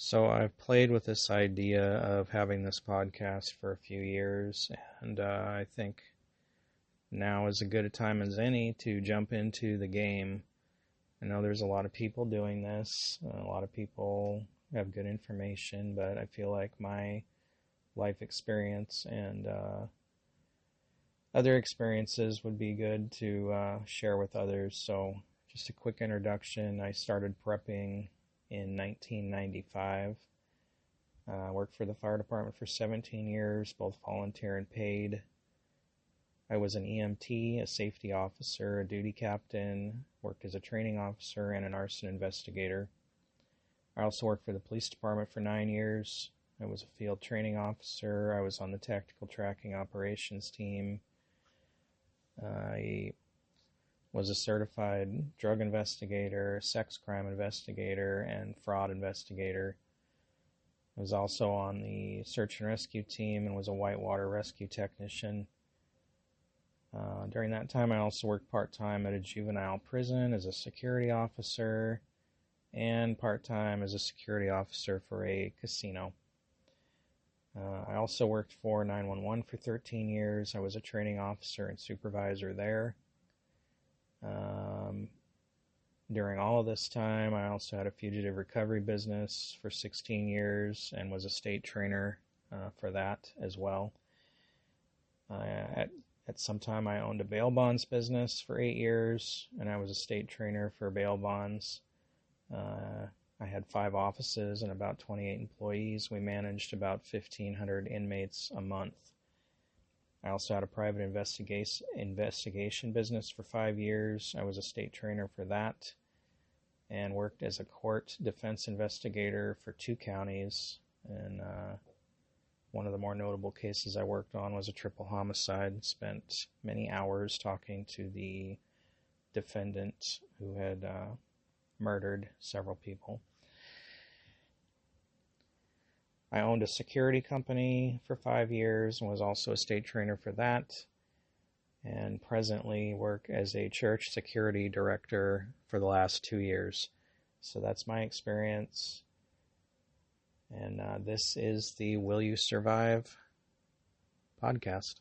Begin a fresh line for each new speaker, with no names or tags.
So I've played with this idea of having this podcast for a few years, and I think now is as good a time as any to jump into the game. I know there's a lot of people doing this, a lot of people have good information, but I feel like my life experience and other experiences would be good to share with others. So, just a quick introduction. I started prepping in 1995. Worked for the fire department for 17 years, both volunteer and paid. I was an EMT, a safety officer, a duty captain, worked as a training officer, and an arson investigator. I also worked for the police department for 9 years. I was a field training officer. I was on the tactical tracking operations team. I was a certified drug investigator, sex crime investigator, and fraud investigator. I was also on the search and rescue team and was a whitewater rescue technician. During that time, I also worked part-time at a juvenile prison as a security officer and part-time as a security officer for a casino. I also worked for 911 for 13 years. I was a training officer and supervisor there. During all of this time, I also had a fugitive recovery business for 16 years and was a state trainer for that as well. At some time, I owned a bail bonds business for 8 years, and I was a state trainer for bail bonds. I had 5 offices and about 28 employees. We managed about 1,500 inmates a month. I also had a private investigation business for 5 years. I was a state trainer for that and worked as a court defense investigator for 2 counties. And one of the more notable cases I worked on was a triple homicide. Spent many hours talking to the defendant who had murdered several people. I owned a security company for 5 years and was also a state trainer for that, and presently work as a church security director for the last 2 years. So that's my experience, and this is the Will You Survive podcast.